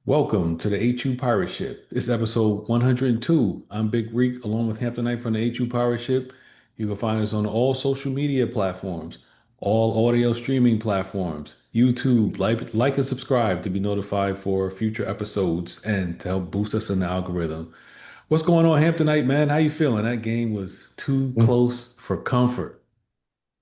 Welcome to the HU Pirate Ship. It's episode 102. I'm Big Reek along with Hamptonite from the HU Pirate Ship. You can find us on all social media platforms, all audio streaming platforms, YouTube. Like and subscribe to be notified for future episodes and to help boost us in the algorithm. What's going on, Hamptonite, man? How you feeling? That game was too close for comfort.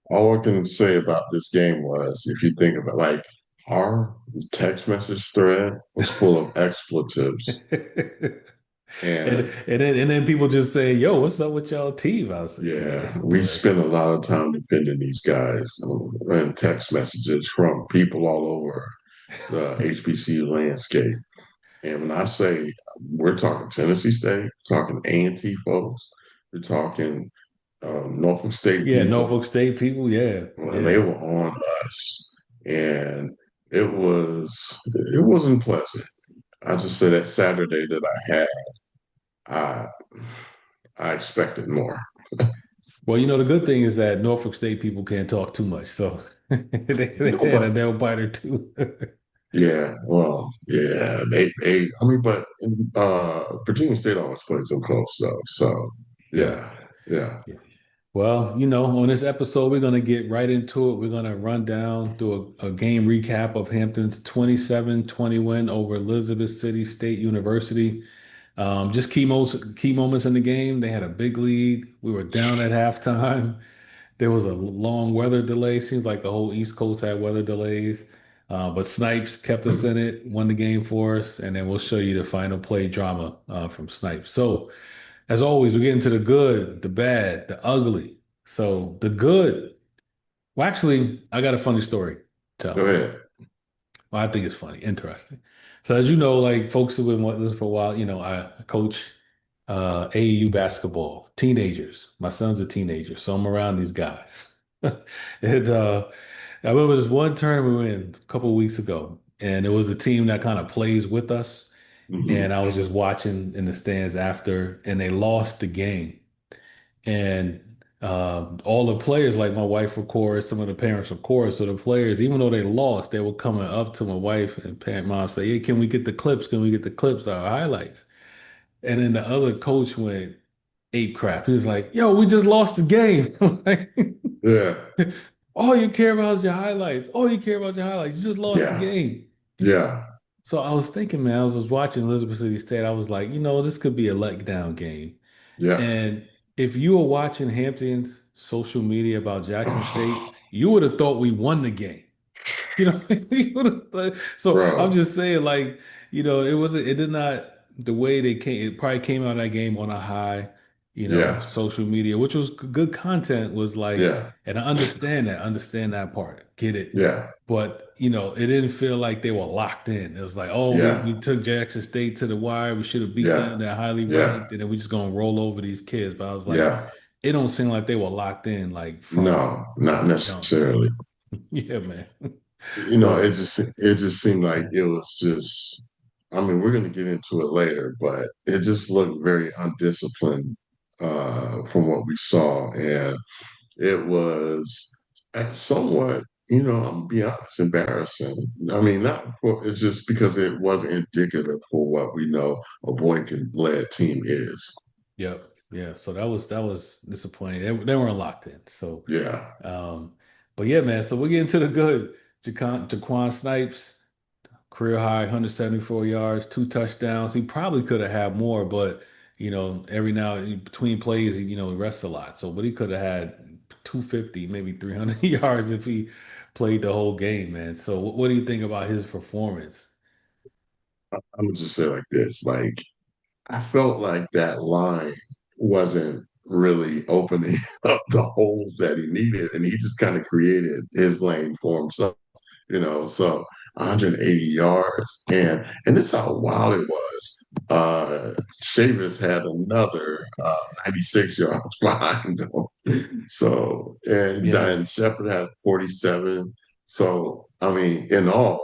All I can say about this game was, if you think of it, like our text message thread was full of expletives, And and and then people just say, "Yo, what's up with y'all team?" I was like, "Yeah, yeah, we boy, spent a lot of time defending these guys and text messages from people all over the HBCU landscape. And when I say we're talking Tennessee State, talking A&T folks, we're talking Norfolk State yeah, people, Norfolk State people, yeah, well, they yeah, were on us, and it wasn't pleasant. I just say that Saturday that I I expected more. Well, the good thing is that Norfolk State people can't talk too much, so they No, had a but nail biter too. yeah, well, yeah, they I mean, but Virginia State always plays them close though. So Yeah. yeah, yeah. Yeah. Well, on this episode, we're going to get right into it. We're going to run down through a game recap of Hampton's 27-20 win over Elizabeth City State University. Just key moments in the game. They had a big lead. We were down at halftime. There was a long weather delay. Seems like the whole East Coast had weather delays. But Snipes kept us in it, won the game for us, and then we'll show you the final play drama from Snipes. So, as always, we get into the good, the bad, the ugly. So, the good. Well, actually, I got a funny story to Go tell. ahead. Well, I think it's funny, interesting. So, as you know, like folks who've been listening for a while, I coach AAU basketball, teenagers. My son's a teenager, so I'm around these guys. And I remember this one tournament we were in a couple of weeks ago, and it was a team that kind of plays with us. And Hmm. I was just watching in the stands after, and they lost the game. And all the players, like my wife, of course, some of the parents, of course, so the players, even though they lost, they were coming up to my wife and parent mom say, "Hey, can we get the clips? Can we get the clips, our highlights?" And then the other coach went ape crap. He was like, "Yo, we just lost the game." Like, Yeah, all you care about is your highlights. All you care about your highlights. You just lost the yeah, game. yeah, So I was thinking, man, I was watching Elizabeth City State. I was like, this could be a letdown game. yeah. And if you were watching Hampton's social media about Jackson State, you would have thought we won the game. You know, you would have so I'm Bro, just saying, like, it did not, the way they came, it probably came out of that game on a high, yeah, social media, which was good content, was like, yeah, and I understand that part, get it. yeah, But, it didn't feel like they were locked in. It was like, oh, we, yeah, we took Jackson State to the wire. We should have beat yeah, them. They're highly yeah, ranked. And then we just gonna roll over these kids. But I was like, yeah. it don't seem like they were locked in like No, not from the jump. necessarily. Yeah, man. You know, So it just seemed like it was just. I mean, we're going to get into it later, but it just looked very undisciplined from what we saw, and it was somewhat, I'm gonna be honest, embarrassing. I mean, not for it's just because it wasn't indicative for what we know a Boykin-led team is. yep. Yeah. So that was disappointing. They weren't locked in. So Yeah, um, but yeah, man. So we get into the good. Jaquan Snipes, career high 174 yards, two touchdowns. He probably could have had more, but every now between plays, he rests a lot. So, but he could have had 250, maybe 300 yards if he played the whole game, man. So, what do you think about his performance? I'm gonna just say like this, like I felt like that line wasn't really opening up the holes that he needed, and he just kind of created his lane for himself. So 180 yards, and this is how wild it was. Chavis had another 96 yards behind him. So Yeah, and Shepard had 47. So I mean, in all,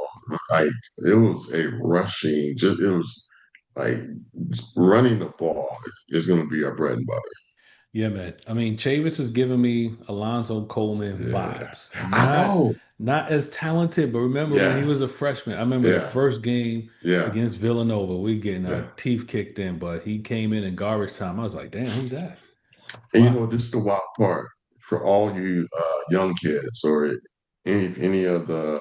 like it was a rushing, just it was like running the ball is going to be our bread and butter. yeah, man. I mean, Chavis is giving me Alonzo Coleman Yeah, vibes. I Not know. not as talented, but remember when he Yeah, was a freshman, I remember the yeah, first game yeah, against Villanova, we getting our yeah. teeth kicked in, but he came in garbage time. I was like, damn, who's that? And Wow. this is the wild part for all you young kids or any of the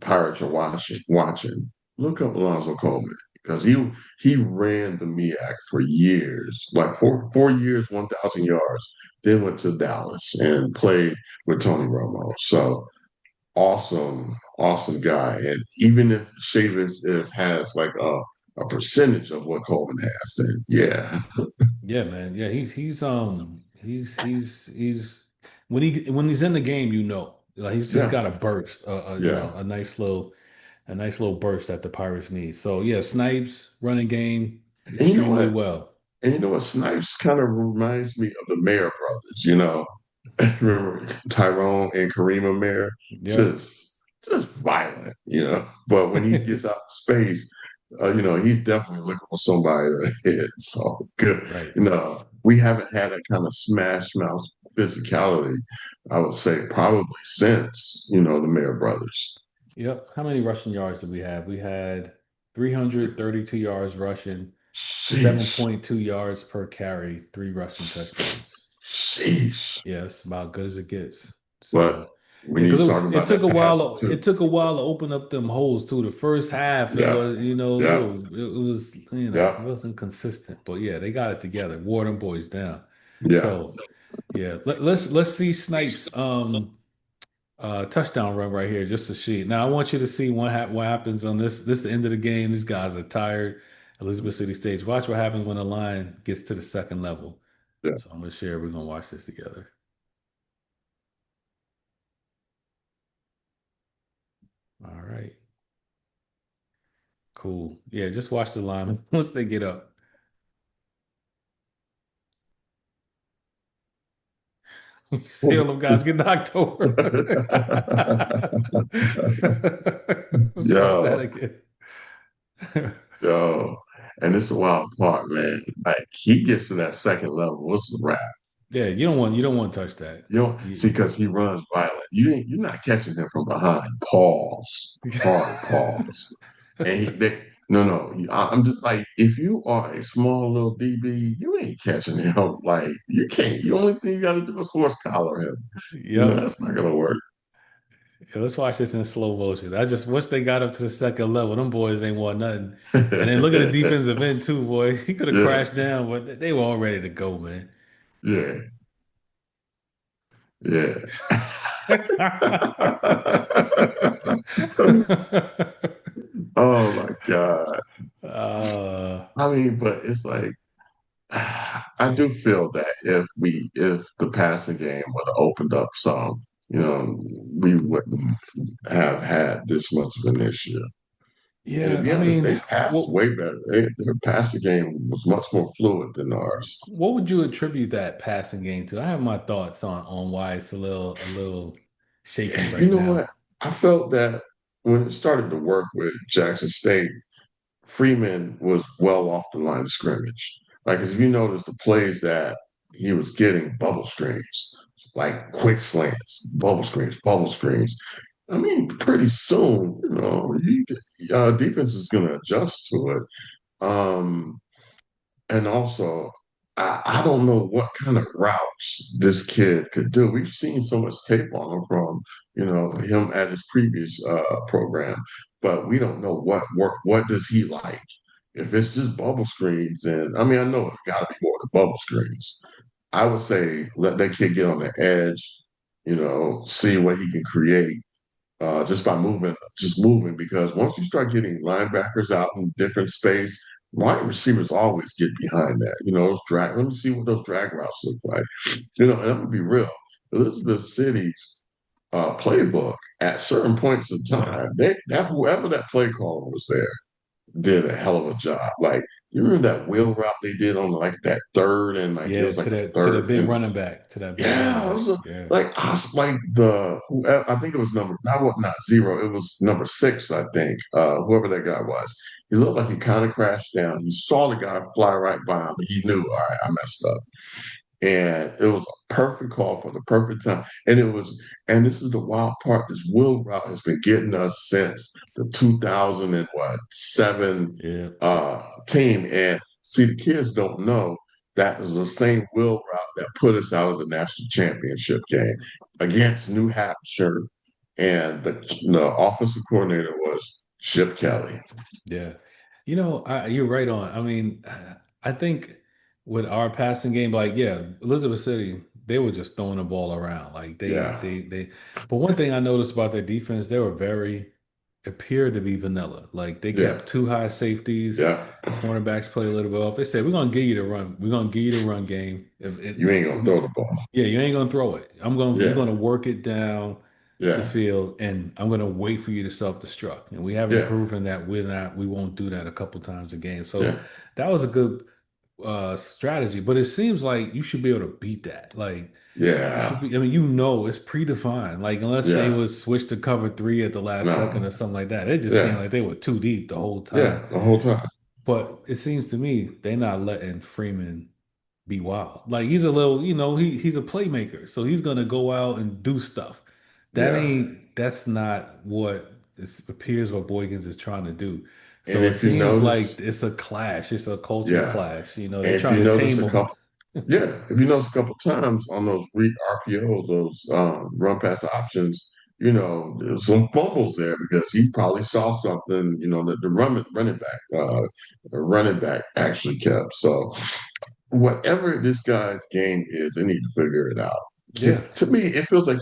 Pirates are watching. Look up Alonzo Coleman because he ran the MEAC for years, like four years, 1,000 yards. Then went to Dallas and played with Tony Romo. So awesome guy. And even if Chavis has like a percentage of what Coleman has, then yeah, Yeah, man. Yeah, he's when he's in the game, like he's just yeah, got a burst, yeah. a nice little burst that the Pirates need. So yeah, Snipes running game And you know extremely what? well. And you know what? Snipes kind of reminds me of the Mayer brothers, Remember Tyrone and Kareem Mayer? Yep. Just violent, But when he gets out of space, he's definitely looking for somebody to hit. So good. Right. We haven't had that kind of smash mouth physicality, I would say, probably since, the Mayer brothers. Yep. How many rushing yards did we have? We had 332 yards rushing, Sheesh. 7.2 yards per carry, three rushing touchdowns. Sheesh. Yeah, it's about good as it gets. But So we yeah, need because to talk it about took that a passing while. too. It took a while to open up them holes too. The first half, it Yeah. was Yeah. it was it Yeah. wasn't consistent. But yeah, they got it together. Wore them boys down. Yeah. So yeah, let's see Snipes touchdown run right here just to see. Now I want you to see what happens on this. This is the end of the game. These guys are tired. Elizabeth City stage. Watch what happens when the line gets to the second level. Yeah. So I'm gonna share. We're gonna watch this together. All right. Cool. Yeah, just watch the line once they get up. You see all them guys get knocked over. Let's watch that Yo, again. yo. And it's a wild part, man. Like he gets to that second level, what's the wrap? Yeah, you don't want to touch that. See, because he runs violent. You're not catching him from behind. Pause. Hard pause. And no. I'm just like, if you are a small little DB, you ain't catching him. Like you can't. The only thing you got to do is horse collar him. Yep. That's not gonna work. Yeah, let's watch this in slow motion. I just once they got up to the second level, them boys ain't want nothing. And then look at the defensive end too, boy. He could have Yeah, crashed down, but they were all ready to go, man. yeah, yeah. Oh my God. uh, I mean, but it's like I do feel that if the passing game would have opened up some, we wouldn't have had this much of an issue. And to yeah, be I honest, mean, they passed what way better. Their passing game was much more fluid than ours. what would you attribute that passing game to? I have my thoughts on why it's a little shaky You right know what? now. I felt that when it started to work with Jackson State, Freeman was well off the line of scrimmage. Like, if you notice the plays that he was getting, bubble screens, like quick slants, bubble screens. I mean, pretty soon, defense is going to adjust to it. And also, I don't know what kind of routes this kid could do. We've seen so much tape on him from, him at his previous program, but we don't know what work. What does he like? If it's just bubble screens, and I mean, I know it got to be more than bubble screens. I would say let that kid get on the edge, see what he can create just by moving. Because once you start getting linebackers out in different space, wide receivers always get behind that. Those drag. Let me see what those drag routes look like. And I'm gonna be real. Elizabeth City's playbook at certain points in time, that whoever that play caller was there did a hell of a job. Like, you remember that wheel route they did on like that third and like it Yeah, was like a to the third big and running back, to that big running yeah, it was back. Yeah. like us, like the whoever I think it was number not zero, it was number 6, I think. Whoever that guy was, he looked like he kind of crashed down. He saw the guy fly right by him. He knew, all right, I messed up. and it was a perfect call for the perfect time. And this is the wild part. This wheel route has been getting us since the 2007 Yeah. team. And see, the kids don't know that was the same wheel route that put us out of the national championship game against New Hampshire. And the offensive coordinator was Chip Kelly. Yeah. You're right on. I mean, I think with our passing game, like, yeah, Elizabeth City, they were just throwing the ball around. Like Yeah, but one thing I noticed about their defense, they were very appeared to be vanilla. Like they yeah, kept two high safeties, yeah. cornerbacks play a little bit off. They said, we're gonna give you the run. We're gonna give you the run game. If it You ain't gonna throw the ball. Yeah, you ain't gonna throw it. We're Yeah, gonna work it down the yeah, field, and I'm gonna wait for you to self-destruct. And we haven't yeah, proven that we won't do that a couple times a game. So yeah, that was a good strategy. But it seems like you should be able to beat that. Like you should yeah, be, I mean, it's predefined. Like unless they yeah. would switch to cover three at the last No, second or something like that. It just seemed yeah, like they were too deep the whole time. yeah. The whole time. But it seems to me they're not letting Freeman be wild. Like he's a little, he's a playmaker, so he's gonna go out and do stuff. Yeah. That's not what it appears what Boykins is trying to do. And So it if you seems like notice, it's a clash, it's a culture yeah. clash. And They're if trying you to notice tame a him. couple, yeah, if you notice a couple times on those read RPOs, those run pass options, there's some fumbles there because he probably saw something, that the running back actually kept. So whatever this guy's game is, they need to figure it out. Yeah, To me, it feels like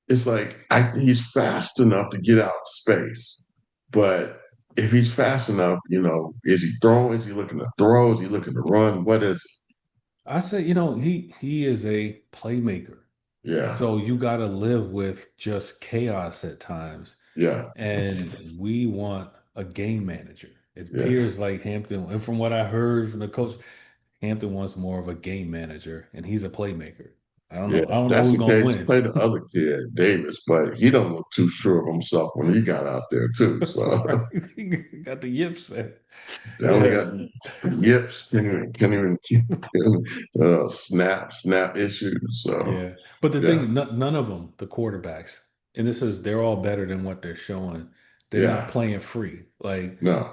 it's like he's fast enough to get out of space, but if he's fast enough, is he throwing? Is he looking to throw? Is he looking to run? What is I say, he is a playmaker. it? Yeah, So you got to live with just chaos at times. yeah, And we want a game manager. It yeah, appears like Hampton, and from what I heard from the coach, Hampton wants more of a game manager, and he's a playmaker. I don't yeah. know. I don't know That's who's the gonna case. Play the win. other kid, Davis, but he don't look too sure of himself when he got out there too. So Right? He got the yips, man. they only Yeah. got the yips, can't even snap issues. So Yeah. But the yeah, thing, none of them, the quarterbacks, and they're all better than what they're showing. They're not yeah, playing free. Like no,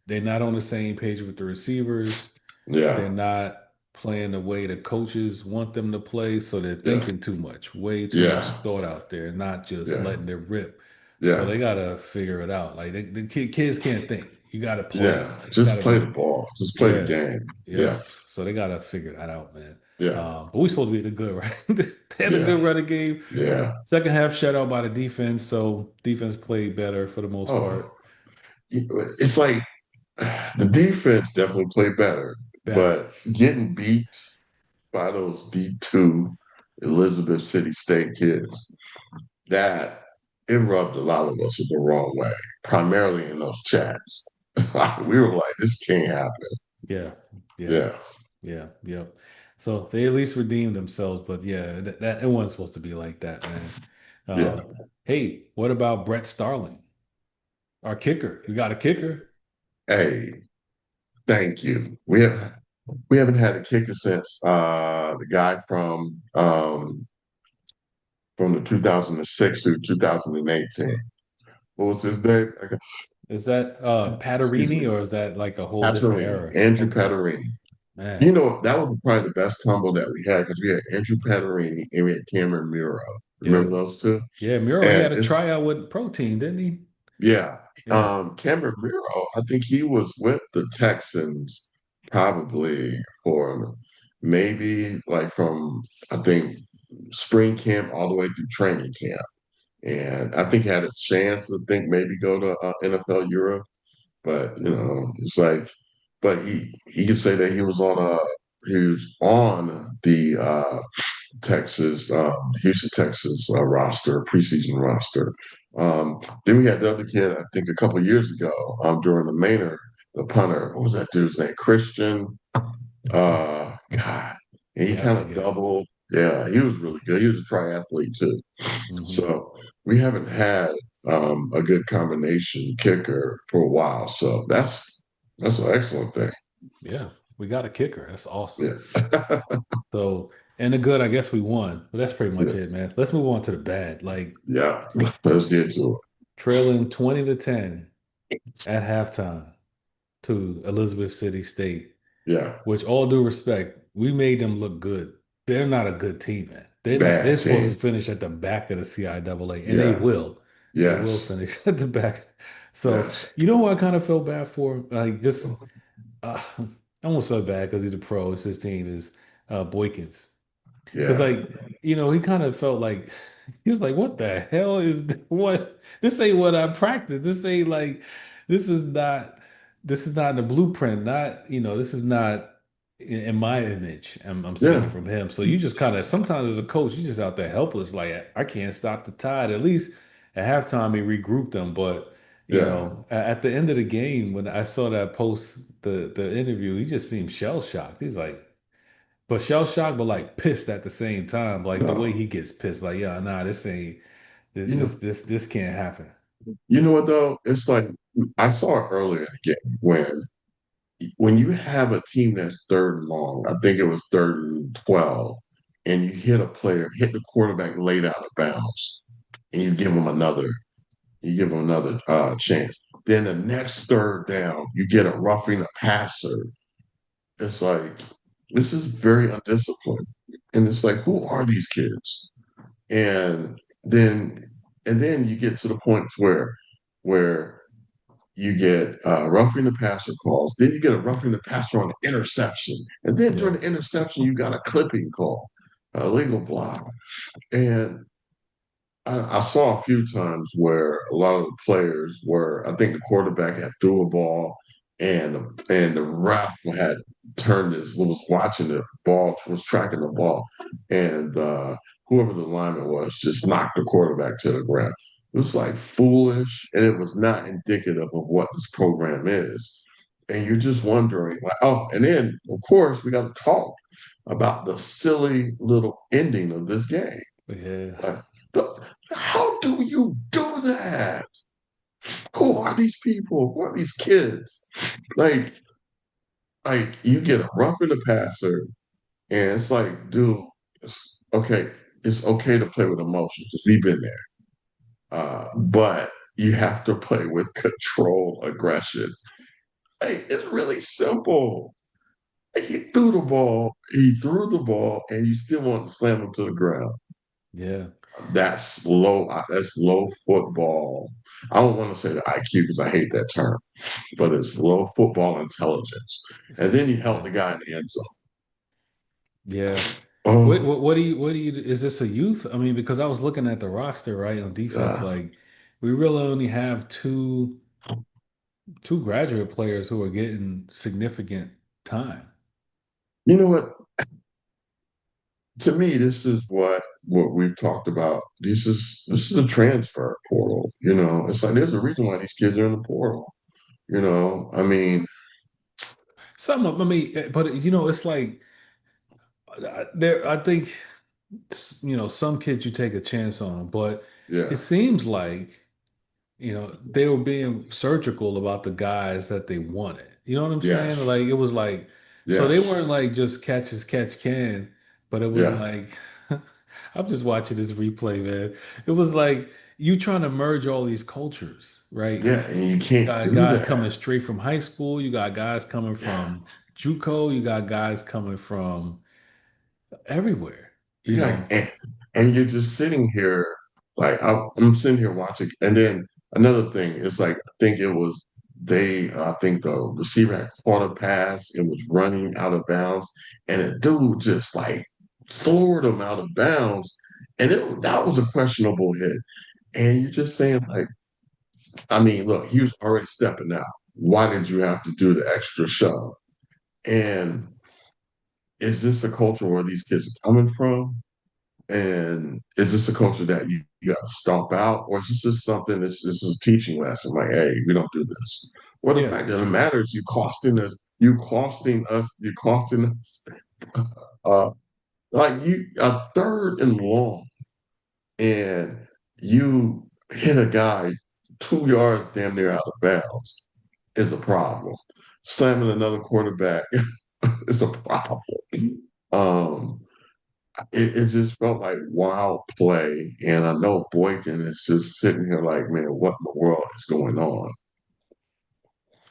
they're not on the same page with the receivers. They're yeah, not playing the way the coaches want them to play, so they're yeah, thinking too much, way too much yeah, thought out there, not just yeah, letting it rip. So yeah. they gotta figure it out. Like kids can't think. You gotta play. Yeah, You just gotta play the be, ball. Just play the yeah, game. yeah. Yeah, So they gotta figure that out, man. yeah, But we supposed to be the good, right? They had a yeah, good running game. yeah. Second half shutout by the defense, so defense played better for the most Oh, part. it's like the defense definitely played better, Better. but getting beat by those D2 Elizabeth City State kids, that it rubbed a lot of us the wrong way, primarily in those chats. We were like, this can't happen. Yeah, yeah. Yeah, Yeah, yep. So they at least redeemed themselves, but yeah, that it wasn't supposed to be like that, man. yeah. Hey, what about Brett Starling, our kicker? We got a kicker. Hey, thank you. We haven't had a kicker since the guy from the 2006 to 2018. What was his name? Is that Excuse Patarini me. or is that like a whole different Patarini, era? Andrew Okay, Patarini. man. That was probably the best combo that we had because we had Andrew Patarini and we had Cameron Muro. Yeah, Remember those two? yeah. Miro, he had And a it's tryout with Protein, didn't he? yeah. Yeah, Cameron Muro, I think he was with the Texans probably for maybe like from I think spring camp all the way through training camp. And I think he had a chance to think maybe go to NFL Europe, but it's like, but he could say that he was on the Texas Houston Texas roster preseason roster. Then we had the other kid I think a couple years ago during the Maynard the punter. What was that dude's name? Christian. God, and he yeah. I kind of forget. doubled. Yeah, he was really good. He was a triathlete too. Hmm. So we haven't had a good combination kicker for a while. So that's an excellent thing. Yeah, we got a kicker. That's awesome. Yeah. So. And the good, I guess we won, but that's pretty much Yeah, it, man. Let's move on to the bad. Like yeah. Let's get to trailing 20 to 10 at halftime to Elizabeth City State, it. Yeah, which all due respect, we made them look good. They're not a good team, man. They're bad supposed team. to finish at the back of the CIAA, and they Yeah, will. They will yes, finish at the back. So, yes. you know who I kind of felt bad for? Like just I almost so bad because he's a pro. It's his team is Boykins. Because Yeah, like, he kind of felt like he was like, what the hell is what this ain't what I practice. This ain't like this is not this is not in the blueprint, not, this is not in my image. I'm speaking yeah, from him. So you just kind of sometimes as a coach, you just out there helpless, like I can't stop the tide. At least at halftime he regrouped them. But yeah. at the end of the game, when I saw that post the interview, he just seemed shell shocked. He's like, but shell shocked, but like pissed at the same time. Like the way No, he gets pissed, like, yeah, nah, this ain't you know, this can't happen. you know what though? It's like I saw it earlier in the game when you have a team that's third and long. I think it was third and 12, and you hit the quarterback late out of bounds, and you give him another chance. Then the next third down, you get a roughing the passer. It's like this is very undisciplined, and it's like who are these kids? And then you get to the points where you get roughing the passer calls, then you get a roughing the passer on an interception, and then during Yeah, the interception you got a clipping call, a legal block, and I saw a few times where a lot of the players were, I think the quarterback had threw a ball and the ref had turned his, was watching the ball, was tracking the ball, and whoever the lineman was just knocked the quarterback to the ground. It was like foolish, and it was not indicative of what this program is. And you're just wondering, like, oh, and then of course we got to talk about the silly little ending of this game. yeah, Like, how do you do that? Who are these people? Who are these kids? Like, you get a rough in the passer, and it's like, dude, okay. It's okay to play with emotions because we've been there. But you have to play with control, aggression. Hey, it's really simple. He threw the ball, and you still want to slam him to the ground. yeah. That's low football. I don't want to say the IQ because I hate that term, but it's low football intelligence. And then he helped Yeah, the guy in the end zone. yeah. Oh, What do you, is this a youth? I mean, because I was looking at the roster, right, on defense, uh, like we really only have two graduate players who are getting significant time. you know what? To me, this is what we've talked about. This is a transfer portal. It's like there's a reason why these kids are in the portal. I mean, Some of, I mean, but it's like there. I think some kids you take a chance on, but it yeah, seems like they were being surgical about the guys that they wanted. You know what I'm saying? yes, Like it was like, so they yes, weren't like just catch as catch can, but it was yeah, like, I'm just watching this replay, man. It was like you trying to merge all these cultures, right? yeah, and you You can't got do guys that. coming straight from high school. You got guys coming Yeah. from JUCO. You got guys coming from everywhere. You You're like, know, and you're just sitting here, like I'm sitting here watching. And then another thing is like, I think the receiver had caught a pass and was running out of bounds, and a dude just like floored him out of bounds, and that was a questionable hit. And you're just saying, like, I mean, look, he was already stepping out. Why did you have to do the extra shove? And is this a culture where these kids are coming from? And is this a culture that you got to stomp out, or is this just something this is a teaching lesson? Like, hey, we don't do this. Well, the yeah, fact that it matters, you costing us, uh, like you a third and long, and you hit a guy 2 yards damn near out of bounds is a problem. Slamming another quarterback is a problem. Um, it just felt like wild play. And I know Boykin is just sitting here like, man, what in the world is going on?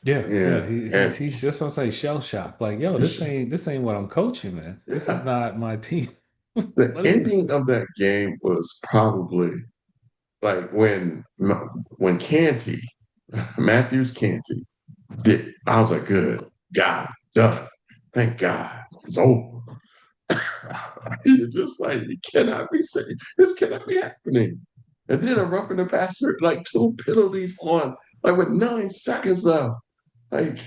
Yeah, yeah. And He's just gonna say shell shock. Like, yo, this ain't what I'm coaching, man. This is yeah, not my team. the What is ending it? of that game was probably like when Canty, Matthews Canty did. I was like, good God, done. Thank God, it's over. You're just like, it cannot be said. This cannot be happening. And then a roughing the passer, like two penalties on, like with 9 seconds left. Like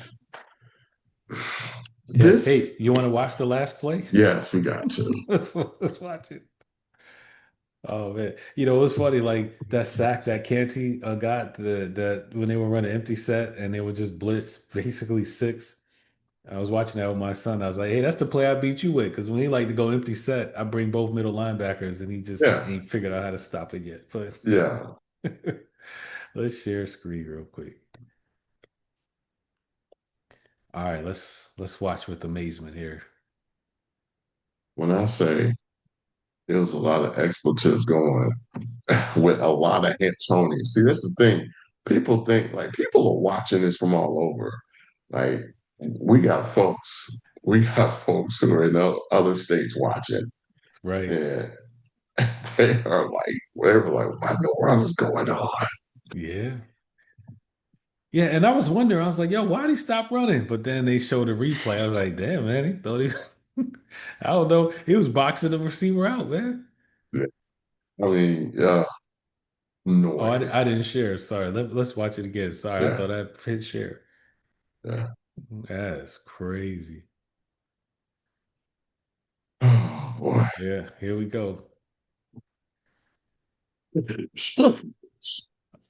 Yeah. this, Hey, you want to watch the last play? yes, we got to. Let's watch it. Oh man, it was funny. Like that sack that Canty got that when they were running empty set and they would just blitz basically six. I was watching that with my son. I was like, "Hey, that's the play I beat you with." Because when he like to go empty set, I bring both middle linebackers, and he just Yeah, ain't figured out how to stop it yet. But yeah. let's share screen real quick. All right, let's watch with amazement here. When I say there was a lot of expletives going with a lot of hit Tony. See, that's the thing. People think like people are watching this from all over. Like we got folks who are in other states watching, Right? and they were like, what in the world is going on? Yeah. Yeah, and I was wondering, I was like, yo, why'd he stop running? But then they showed a replay. I was like, damn, man, he thought he, I don't know. He was boxing the receiver out, man. I mean, Oh, I, annoying. I didn't share. Sorry. Let's watch it again. Sorry. I Yeah, thought I hit share. yeah. That's crazy. Oh boy. Yeah, here we go.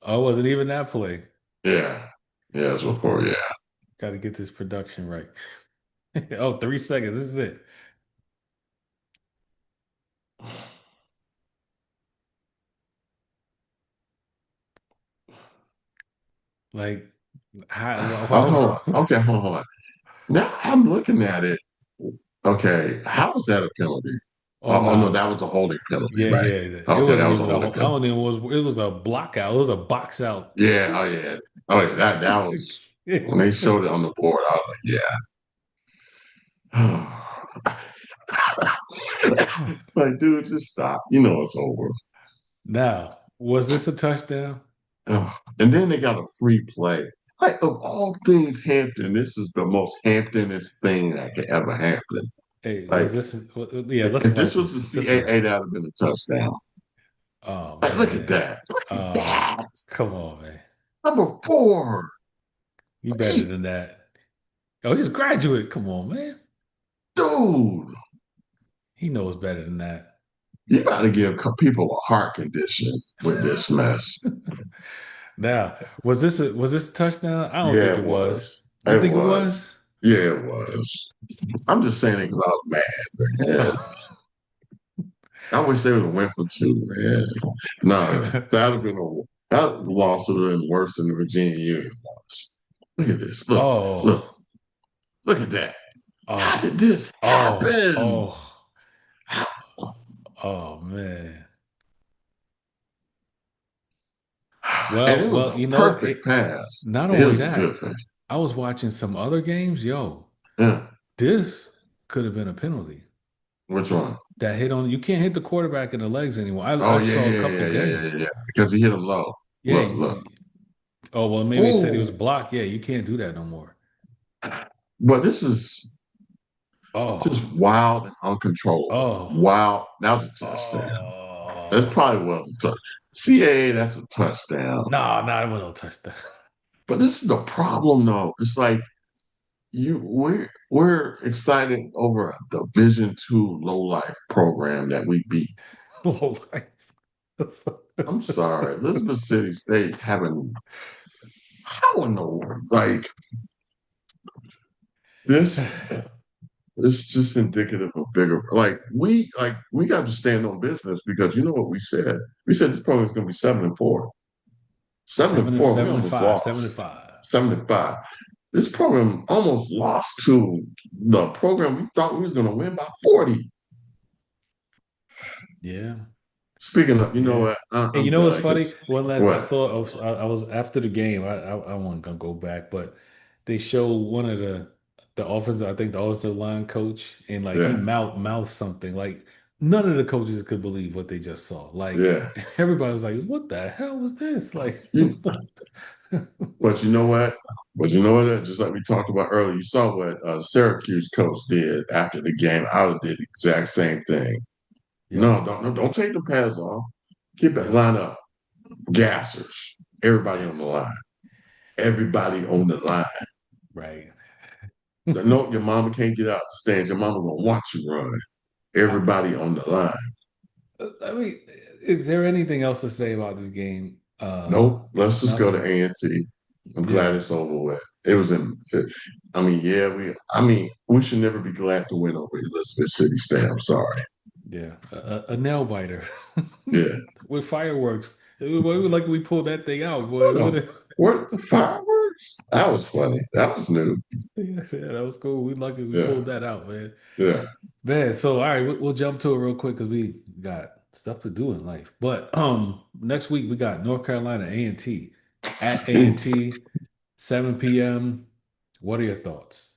Oh, it wasn't even that play. Yeah, yeah. It's before. Yeah. Got to get this production right. Oh, 3 seconds. This is it. Like, how, Hold wow. on. Okay, hold on. Now I'm looking at it. Okay, how was that a penalty? Oh, Oh no, no. that was a holding penalty, Yeah, right? yeah. It Okay, that wasn't was a even a holding whole, I penalty. don't even it was a block out. It was a box out. Yeah, oh yeah. Oh yeah, that was when they showed it on the board, I was like, yeah. Like, dude, just stop. You know it's over. Now, was this a touchdown? Ugh. And then they got a free play. Like of all things Hampton, this is the most Hamptonest thing that could ever happen. Hey, was Like this? Yeah, let's if this watch was the this. This CAA, was. that'd have been a touchdown. Oh Like, look at man. that. Look at Oh, that. come on, man. Number 4. You better Hey, than that. Oh, he's a graduate. Come on, man. dude, He knows better than that. you got to give people a heart condition with this mess. Now, was this a touchdown? I don't Yeah, think it it was. was. You It think it was. was? Yeah, it was. I'm just saying it because I was mad, man. I wish they would have went for two, man. No, that'd have been that loss would have been worse than the Virginia Union loss. Look at this. Look, Oh, look at that. How did oh, this oh, happen? oh, oh man. And it Well, was well, a perfect it pass. not It only was a good that, pass. I was watching some other games. Yo, Yeah. this could have been a penalty. Which one? That hit on you can't hit the quarterback in the legs anymore. I Oh yeah, saw a yeah, couple yeah, yeah, games. yeah, yeah. Because he hit him low. Yeah. Look, look. Oh well, maybe they said he was Oh, blocked. Yeah, you can't do that no more. but this is just Oh, wild and uncontrollable. oh, Wow, that was a touchdown. That oh. probably was a touchdown. CAA, that's a touchdown. No, no, it was no touchdown. But this is the problem, though. It's like we're excited over a Division II low life program that we beat. Low life. I'm sorry, Elizabeth City State having how in the world like this. It's just indicative of bigger. Like we got to stand on business because you know what we said. We said this program is going to be 7-4. Seven Seven and and four. We seven and almost five. 7-5. lost 7-5. This program almost lost to the program we thought we was going to win by 40. Yeah. Speaking of, you know Yeah. what? And you I'm know what's done funny? because One last, what? I was after the game. I wasn't gonna go back, but they showed one of the offensive, I think the offensive line coach, and like he Yeah, mouthed something like none of the coaches could believe what they just saw. Like yeah. everybody was like, "What the hell was this?" Like, You, but you know what? But you know what? Just like we talked about earlier, you saw what Syracuse coach did after the game. I would did the exact same thing. yep, No, don't take the pads off. Keep it yep, line up. Gassers. Everybody on the line. Everybody on the line. right. No, your mama can't get out the stands. Your mama gonna watch you run. I, Everybody on the line. I mean, is there anything else to say about this game? Nope. Let's just go to Nothing. A&T. I'm glad Yeah, it's over with. It was in. I mean, yeah, we should never be glad to win over Elizabeth City State. I'm sorry. yeah, a nail biter Yeah. with fireworks. It was like we pulled that thing out, boy. What the, what the fireworks? That was funny. That was new. Yeah, that was cool. We lucky we Yeah. pulled that out, man. Yeah. Man, so all right, we'll jump to it real quick because we got stuff to do in life. But next week we got North Carolina A&T at Ooh. A&T, 7 p.m. What are your thoughts?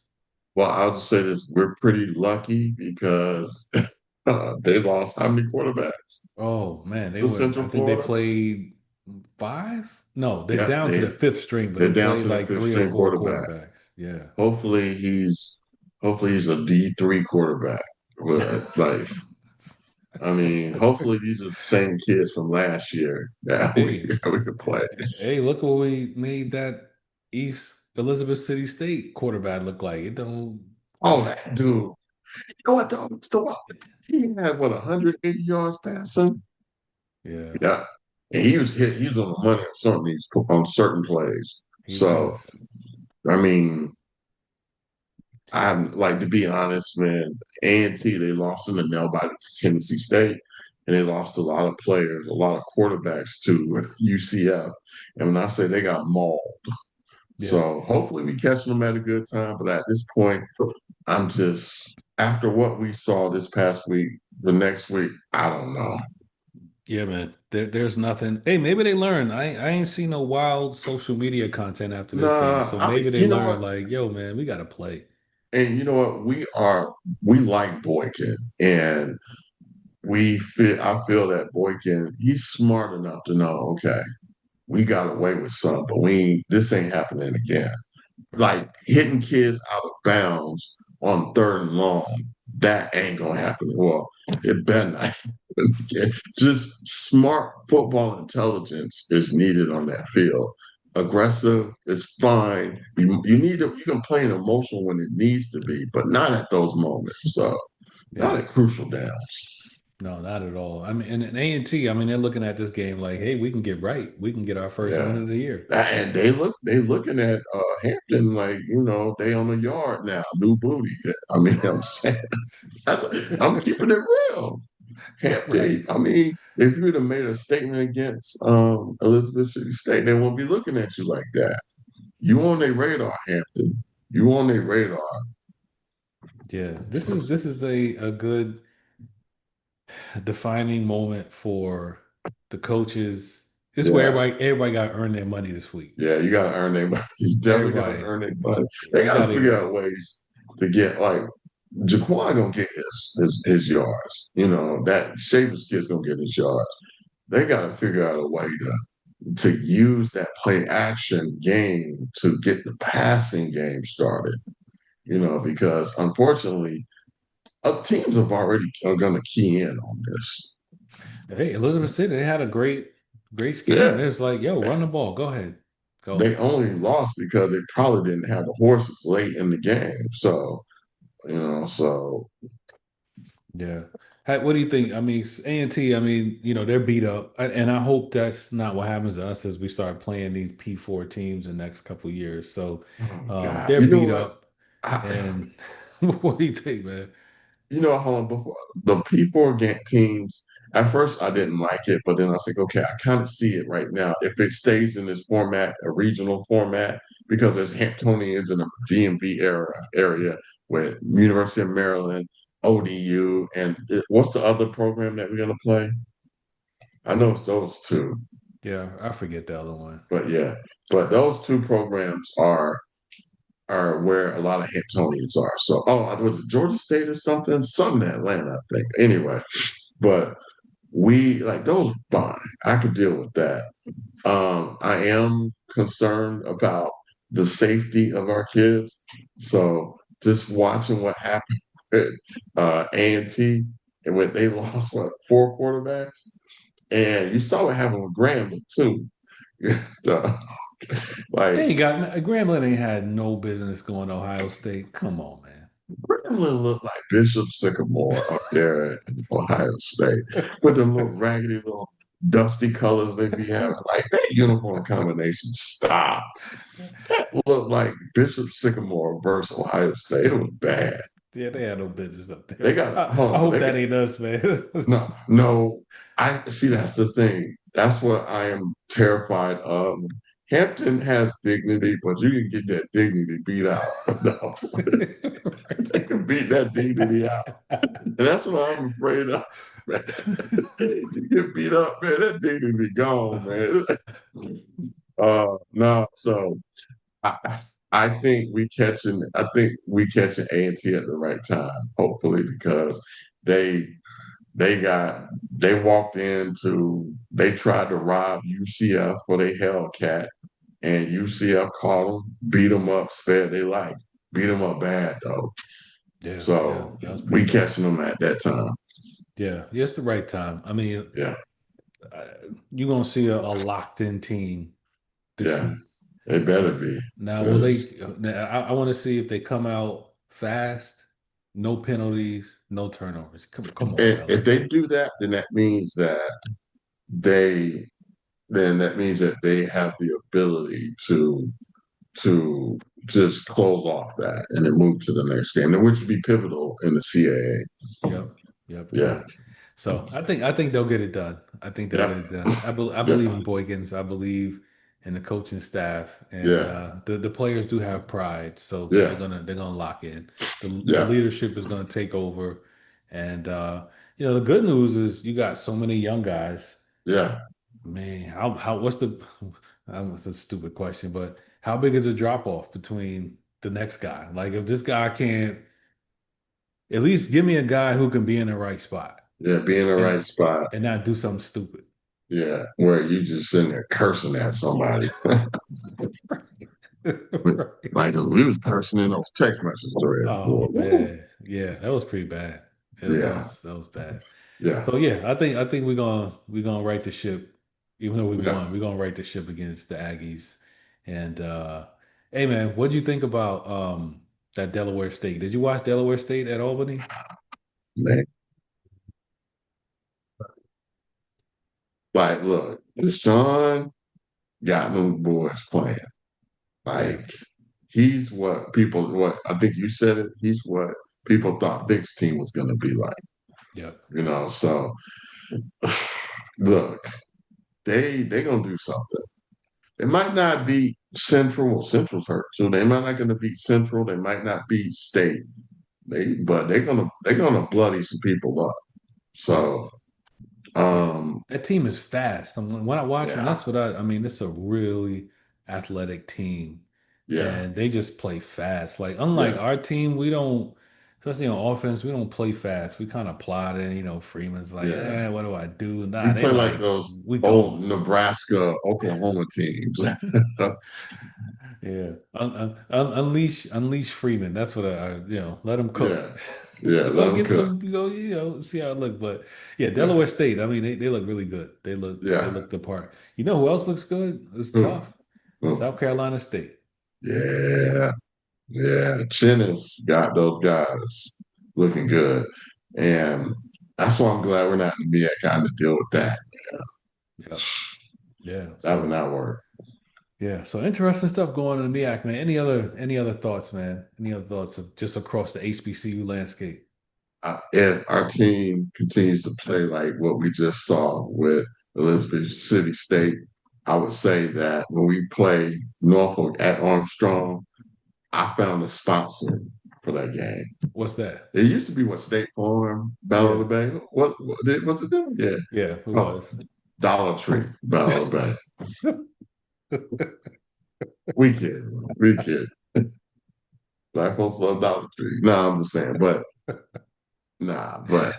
Well, I'll just say this: we're pretty lucky because they lost how many quarterbacks Oh man, they to went. I Central think they Florida? played five. No, they're Yeah, down to the fifth string, but they're they down played to their like fifth three or string four quarterback. quarterbacks. Yeah. Hopefully he's a D3 quarterback. But like, I mean, hopefully these are the same kids from last year that we Hey, that we could play. hey, look what we made that East Elizabeth City State quarterback look like. It don't. Oh, that dude. You know what though? Still, he had what 180 yards passing. Yeah, Yeah. And he was on the money on some of these on certain plays. he So was. I mean, I'm like to be honest, man, A&T they lost in the nail biter to Tennessee State, and they lost a lot of players, a lot of quarterbacks to UCF. And when I say they got mauled, Yeah. so hopefully we catch them at a good time. But at this point, I'm just after what we saw this past week, the next week, I don't know. Yeah, man. There's nothing. Hey, maybe they learned. I ain't seen no wild social media content after this game. Nah, So I mean, maybe they you know learned what? like, yo, man, we gotta play. And you know what? We like Boykin, and I feel that Boykin, he's smart enough to know, okay, we got away with some, but this ain't happening again. Right. Like hitting kids out of bounds on third and long, that ain't gonna happen. Well, it better not happen again. Just smart football intelligence is needed on that field. Aggressive is fine. You can play an emotional when it needs to be, but not at those moments. So not Yeah. at crucial downs. No, not at all. I mean, and A&T, I mean, they're looking at this game like, hey, we can get right. We can get our first win Yeah. of the year. And they looking at Hampton like, they on the yard now, new booty. I mean, I'm saying I'm keeping it real. Hampton, Right. I mean, if you would have made a statement against Elizabeth City State, they won't be looking at you like that. You on their radar, Hampton. You on their radar. Yeah. This is a good defining moment for the coaches. This is where Yeah. everybody got to earn their money this week. Yeah, you gotta earn their money. You definitely gotta Everybody, earn their money. They you got gotta figure to. out ways to get like Jaquan gonna get his yards. That Schaefer's kid's gonna get his yards. They gotta figure out a way to use that play action game to get the passing game started. Because unfortunately, teams have already are gonna key in on this. Hey, Elizabeth City, they had a great scheme. Yeah, It's like, yo, run the ball. Go ahead. they Go. only lost because they probably didn't have the horses late in the game. So so Yeah. What do you think? I mean, A&T, I mean, they're beat up. And I hope that's not what happens to us as we start playing these P4 teams in the next couple of years. So oh God, they're you know beat what? up. I, And what do you think, man? how long before the people get teams. At first, I didn't like it, but then I was like, okay, I kind of see it right now. If it stays in this format, a regional format, because there's Hamptonians in the DMV area with University of Maryland. ODU, and what's the other program that we're gonna play? I know it's those two, Yeah, I forget the other one. but yeah, but those two programs are where a lot of Hamptonians are. So, oh, was it Georgia State or something? Something in Atlanta, I think. Anyway, but we like those are fine. I could deal with that. I am concerned about the safety of our kids. So just watching what happened with A&T and when they lost what 4 quarterbacks, and you saw what happened with Grambling too. They Like ain't got Grambling ain't had no business going to Ohio State. Come on, man. Grambling looked like Bishop Sycamore up there in Ohio State with them little raggedy little dusty colors they be having. Like that uniform combination, stop. That looked like Bishop Sycamore versus Ohio State. It was bad. Yeah, they had no business up They there. got I hold on. hope They that got ain't us, man. no, no. I see. That's the thing. That's what I am terrified of. Hampton has dignity, but you can get that dignity beat out. No, they can beat that dignity out, and that's what I'm afraid of. Man. You get beat up, man. That dignity gone, man. No. So I, I think we catching A&T at the right time, hopefully, because they they walked into they tried to rob UCF for their Hellcat, and UCF caught them, beat them up, spared their life, beat them up bad though. Yeah, yeah, So that was pretty we bad. catching them at that time. Yeah, yeah, it's the right time. I mean, Yeah, uh, you're gonna see a locked in team this yeah, week. it better Now, be now will because they? Now, I want to see if they come out fast, no penalties, no turnovers. Come on, if fellas. they do that, they then that means that they have the ability to just close off that and then move to the next game, which would be pivotal in the CAA. Yep, yep, Yeah, true. So I think they'll get it done. I think they'll get yep, it done. I yep, believe in Boykins. I believe in the coaching staff, and yeah, the players do have pride, so yeah, they're gonna lock in. The yeah, leadership is gonna take over, and the good news is you got so many young guys. yeah, Man, how what's the that's a stupid question, but how big is a drop off between the next guy? Like if this guy can't at least give me a guy who can be in the right spot yeah. Be in the right and spot. not do something stupid. Yeah, where you just sitting there cursing at somebody. Right. Like we was cursing in those text message threads, boy. Oh Woo. man. Yeah, that was pretty bad. Yeah, That was bad. yeah, So yeah, I think we're gonna right the ship. Even though we yeah. won, we're gonna right the ship against the Aggies. And hey man, what'd you think about that Delaware State? Did you watch Delaware State at Albany? Man, like, look, Deshaun got them boys playing. Yeah. Like, what I think you said it. He's what people thought Vic's team was going to be like. Yep. So look, they gonna do something. It might not be Central. Well, Central's hurt too. They might not gonna beat Central. They might not beat State. But they're gonna bloody some people up. Yep. So Yeah, um, that team is fast. When I watch them, yeah, that's what I mean. It's a really athletic team, yeah, and they just play fast. Like unlike yeah, our team, we don't, especially on offense, we don't play fast. We kind of plod in. Freeman's like, yeah. what do I do? We Nah, they play like like those we old going. Nebraska, Oklahoma teams. Yeah, unleash Freeman. That's what let him cook. Yeah, yeah. You Let go them get cook. some. You go, see how it look. But yeah, Yeah, Delaware State. I mean, they look really good. They yeah. look the part. You know who else looks good? It's Ooh, tough. ooh. South Carolina State. Yeah, yeah. Chin has got those guys looking good, and that's why I'm glad we're not in the MEAC kind to deal with that. Yeah, yeah. That would So not work. yeah, so interesting stuff going on in the MEAC, man. Any other thoughts, man? Any other thoughts of just across the HBCU landscape? If our team continues to play like what we just saw with Elizabeth City State, I would say that when we play Norfolk at Armstrong, I found a sponsor. for that game. What's that? It used to be what State Farm Battle Yeah. of the Bay. What's it do? Yeah. Yeah, it Oh, was. Dollar Tree Battle of the Bay. We kid. We kid. Black folks love Dollar Tree. No, I'm just saying, but nah, but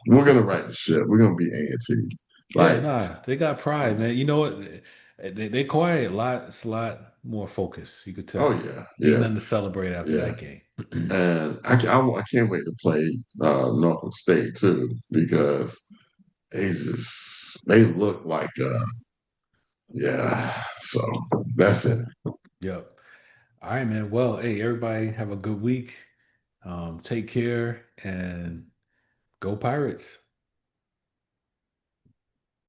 we're gonna right the ship. We're gonna be A&T. Yeah, Like, nah, they got pride, man. You know what? They quiet a lot. It's a lot more focused. You could oh tell. yeah, Ain't yeah, nothing to celebrate after yeah. that game. And I can't wait to play Norfolk State too because they look like yeah. So that's it. Yep. All right, man. Well, hey, everybody have a good week. Take care and go Pirates.